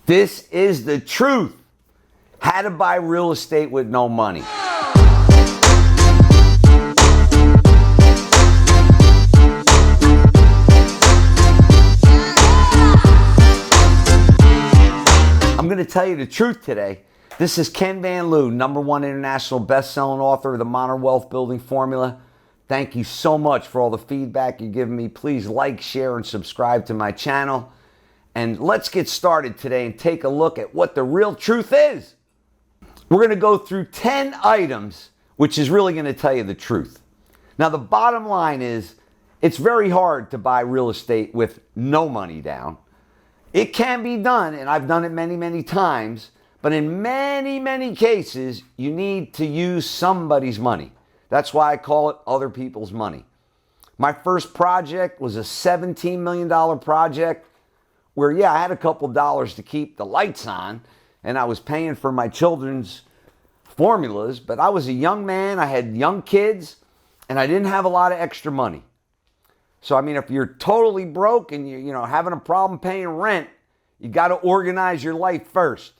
This is the truth. How to buy real estate with no money. I'm going to tell you the truth today. This is Ken Van Liew, #1 international best-selling author of the Modern Wealth Building Formula. Thank you so much for all the feedback you're giving me. Please like, share, and subscribe to my channel. And let's get started today and take a look at what the real truth is. We're going to go through 10 items, which is really going to tell you the truth. Now, the bottom line is, it's very hard to buy real estate with no money down. It can be done, and I've done it many, many times, but in many, many cases, you need to use somebody's money. That's why I call it other people's money. My first project was a $17 million project where, yeah, I had a couple dollars to keep the lights on, and I was paying for my children's formulas, but I was a young man, I had young kids, and I didn't have a lot of extra money. So, I mean, if you're totally broke and you're having a problem paying rent, you got to organize your life first.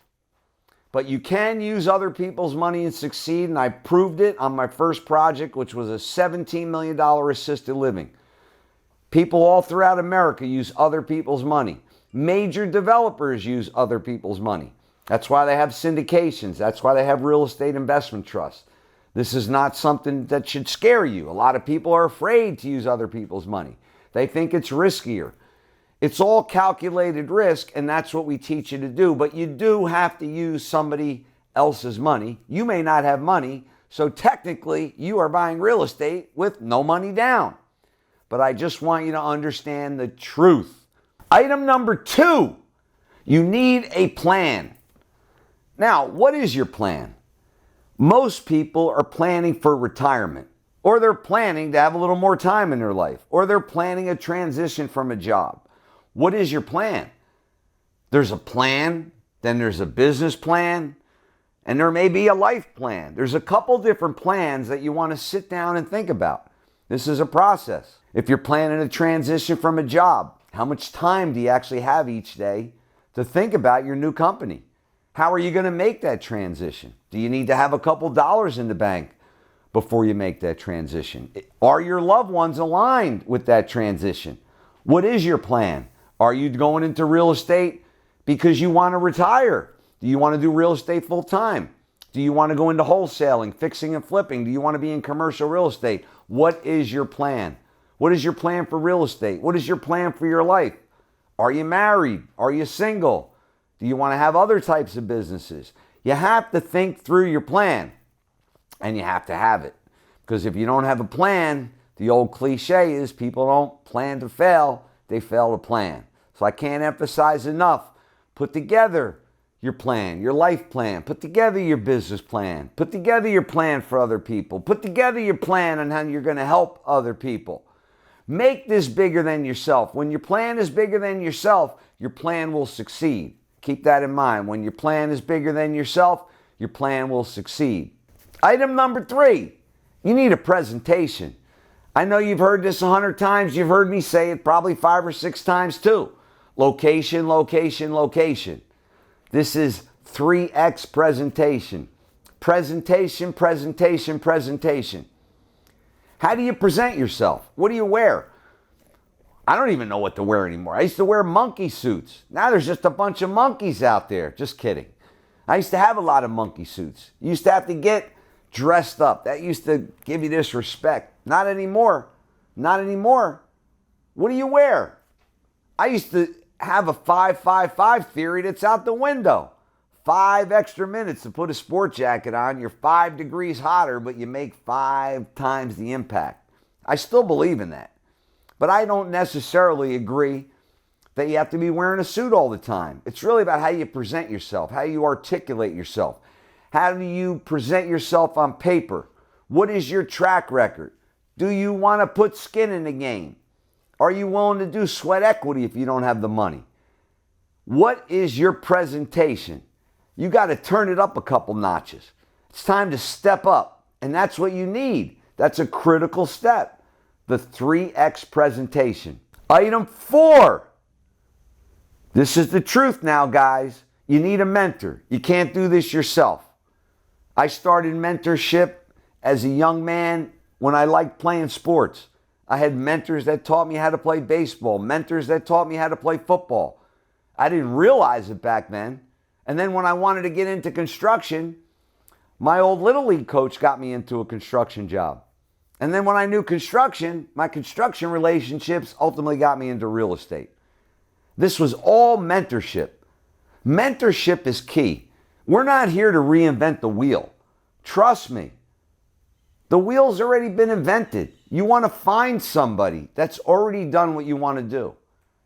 But you can use other people's money and succeed, and I proved it on my first project, which was a $17 million assisted living. People all throughout America use other people's money. Major developers use other people's money. That's why they have syndications. That's why they have real estate investment trusts. This is not something that should scare you. A lot of people are afraid to use other people's money. They think it's riskier. It's all calculated risk, and that's what we teach you to do. But you do have to use somebody else's money. You may not have money, so technically you are buying real estate with no money down. But I just want you to understand the truth. Item number 2, you need a plan. Now, what is your plan? Most people are planning for retirement, or they're planning to have a little more time in their life, or they're planning a transition from a job. What is your plan? There's a plan, then there's a business plan, and there may be a life plan. There's a couple different plans that you want to sit down and think about. This is a process. If you're planning a transition from a job, how much time do you actually have each day to think about your new company? How are you going to make that transition? Do you need to have a couple dollars in the bank before you make that transition? Are your loved ones aligned with that transition? What is your plan? Are you going into real estate because you want to retire? Do you want to do real estate full time? Do you want to go into wholesaling, fixing and flipping? Do you want to be in commercial real estate? What is your plan? What is your plan for real estate? What is your plan for your life? Are you married? Are you single? Do you want to have other types of businesses? You have to think through your plan, and you have to have it. Because if you don't have a plan, the old cliche is people don't plan to fail, they fail to plan. So I can't emphasize enough. Put together your plan, your life plan. Put together your business plan. Put together your plan for other people. Put together your plan on how you're going to help other people. Make this bigger than yourself. When your plan is bigger than yourself, your plan will succeed. Keep that in mind. When your plan is bigger than yourself, your plan will succeed. Item number 3, you need a presentation. I know you've heard this 100 times. You've heard me say it probably 5 or 6 times too. Location, location, location. This is 3X presentation. Presentation, presentation, presentation. How do you present yourself? What do you wear? I don't even know what to wear anymore. I used to wear monkey suits. Now there's just a bunch of monkeys out there. Just kidding. I used to have a lot of monkey suits. You used to have to get dressed up. That used to give you this respect. Not anymore. Not anymore. What do you wear? I used to have a 5-5-5 theory that's out the window. 5 extra minutes to put a sport jacket on. You're 5 degrees hotter, but you make 5 times the impact. I still believe in that. But I don't necessarily agree that you have to be wearing a suit all the time. It's really about how you present yourself, how you articulate yourself. How do you present yourself on paper? What is your track record? Do you want to put skin in the game? Are you willing to do sweat equity if you don't have the money? What is your presentation? You got to turn it up a couple notches. It's time to step up, and that's what you need. That's a critical step. The 3X presentation. Item 4. This is the truth now, guys. You need a mentor. You can't do this yourself. I started mentorship as a young man when I liked playing sports. I had mentors that taught me how to play baseball, mentors that taught me how to play football. I didn't realize it back then. And then when I wanted to get into construction, my old Little League coach got me into a construction job. And then when I knew construction, my construction relationships ultimately got me into real estate. This was all mentorship. Mentorship is key. We're not here to reinvent the wheel. Trust me. The wheel's already been invented. You want to find somebody that's already done what you want to do.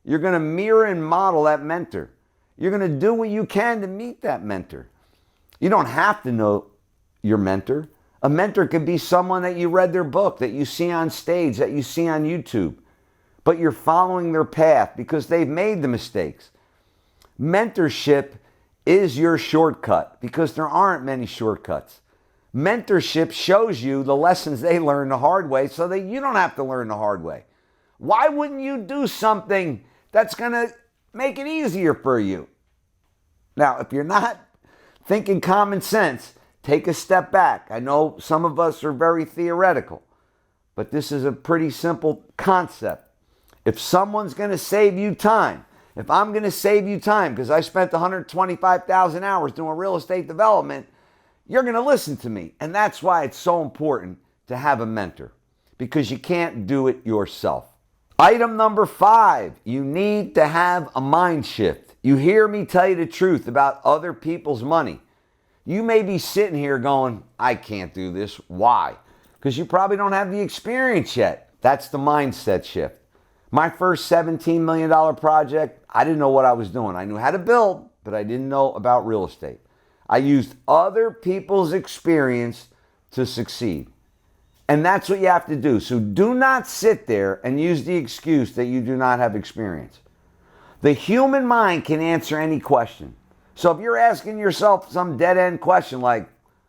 You're going to mirror and model that mentor. You're going to do what you can to meet that mentor. You don't have to know your mentor. A mentor could be someone that you read their book, that you see on stage, that you see on YouTube. But you're following their path because they've made the mistakes. Mentorship is your shortcut because there aren't many shortcuts. Mentorship shows you the lessons they learned the hard way so that you don't have to learn the hard way. Why wouldn't you do something that's going to make it easier for you? Now, if you're not thinking common sense, take a step back. I know some of us are very theoretical, but this is a pretty simple concept. If someone's going to save you time, if I'm going to save you time because I spent 125,000 hours doing real estate development, you're going to listen to me. And that's why it's so important to have a mentor, because you can't do it yourself. Item number 5, you need to have a mind shift. You hear me tell you the truth about other people's money. You may be sitting here going, I can't do this. Why? Because you probably don't have the experience yet. That's the mindset shift. My first $17 million project, I didn't know what I was doing. I knew how to build, but I didn't know about real estate. I used other people's experience to succeed. And that's what you have to do. So do not sit there and use the excuse that you do not have experience. The human mind can answer any question. So if you're asking yourself some dead-end question like,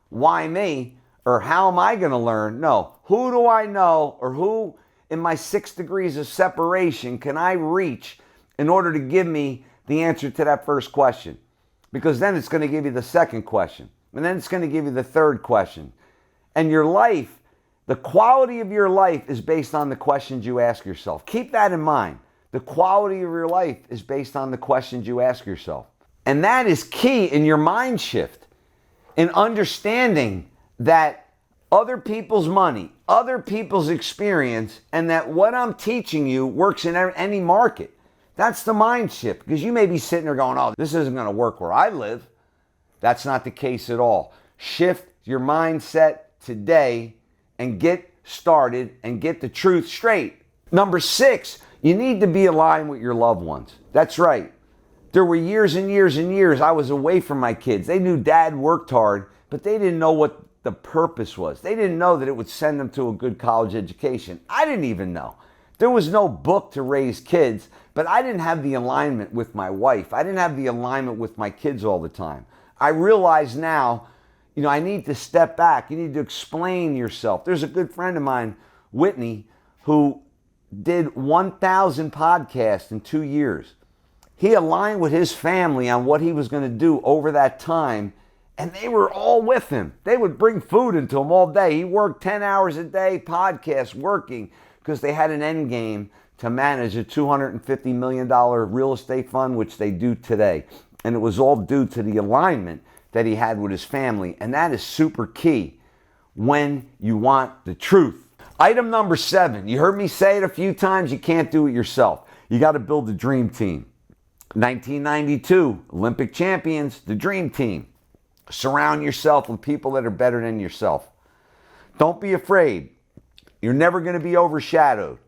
why me? Or how am I going to learn? No. Who do I know, or who in my 6 degrees of separation can I reach in order to give me the answer to that first question? Because then it's going to give you the second question. And then it's going to give you the third question. And your life, the quality of your life is based on the questions you ask yourself. Keep that in mind. The quality of your life is based on the questions you ask yourself. And that is key in your mind shift, in understanding that other people's money, other people's experience, and that what I'm teaching you works in any market. That's the mind shift, because you may be sitting there going, oh, this isn't going to work where I live. That's not the case at all. Shift your mindset today and get started and get the truth straight. Number 6, you need to be aligned with your loved ones. That's right. There were years and years and years I was away from my kids. They knew Dad worked hard, but they didn't know what the purpose was. They didn't know that it would send them to a good college education. I didn't even know. There was no book to raise kids, but I didn't have the alignment with my wife. I didn't have the alignment with my kids all the time. I realize now, I need to step back. You need to explain yourself. There's a good friend of mine, Whitney, who did 1,000 podcasts in 2 years. He aligned with his family on what he was going to do over that time, and they were all with him. They would bring food into him all day. He worked 10 hours a day, podcasts, working, because they had an end game to manage a $250 million real estate fund, which they do today. And it was all due to the alignment that he had with his family. And that is super key when you want the truth. Item number 7, you heard me say it a few times, you can't do it yourself. You got to build a dream team. 1992, Olympic champions, the dream team. Surround yourself with people that are better than yourself. Don't be afraid. You're never going to be overshadowed.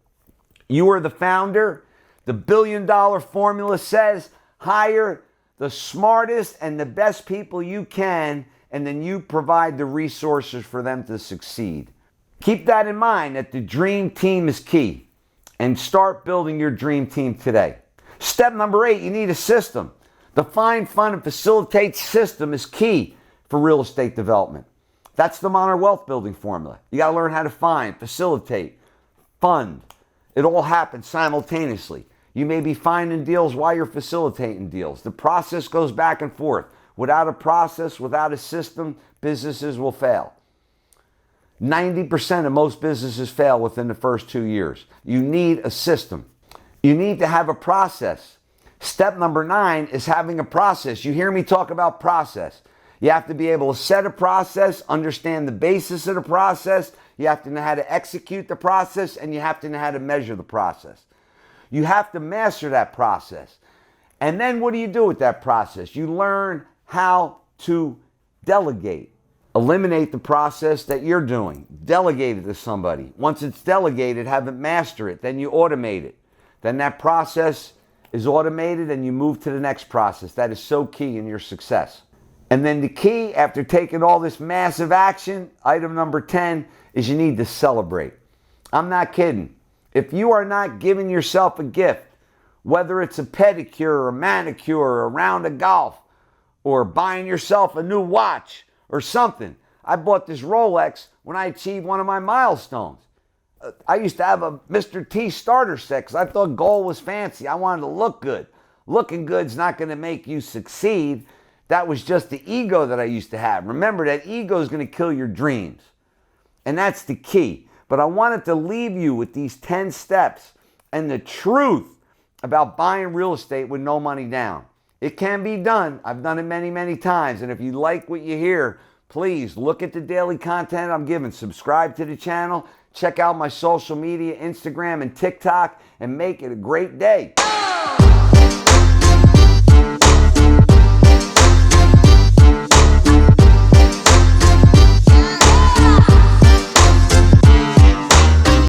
You are the founder. The $1 billion formula says hire the smartest and the best people you can, and then you provide the resources for them to succeed. Keep that in mind, that the dream team is key, and start building your dream team today. Step number 8, you need a system. The find, fund, and facilitate system is key for real estate development. That's the modern wealth building formula. You got to learn how to find, facilitate, fund. It all happens simultaneously. You may be finding deals while you're facilitating deals. The process goes back and forth. Without a process, without a system, businesses will fail. 90% of most businesses fail within the first 2 years. You need a system. You need to have a process. Step number 9 is having a process. You hear me talk about process. You have to be able to set a process, understand the basis of the process. You have to know how to execute the process, and you have to know how to measure the process. You have to master that process. And then what do you do with that process? You learn how to delegate. Eliminate the process that you're doing. Delegate it to somebody. Once it's delegated, have it master it. Then you automate it. Then that process is automated and you move to the next process. That is so key in your success. And then the key, after taking all this massive action, item number 10 is you need to celebrate. I'm not kidding. If you are not giving yourself a gift, whether it's a pedicure or a manicure or a round of golf or buying yourself a new watch or something. I bought this Rolex when I achieved one of my milestones. I used to have a Mr. T starter set because I thought gold was fancy. I wanted to look good. Looking good's not going to make you succeed. That was just the ego that I used to have. Remember, that ego is going to kill your dreams. And that's the key. But I wanted to leave you with these 10 steps and the truth about buying real estate with no money down. It can be done. I've done it many, many times. And if you like what you hear, please look at the daily content I'm giving. Subscribe to the channel. Check out my social media, Instagram and TikTok, and make it a great day.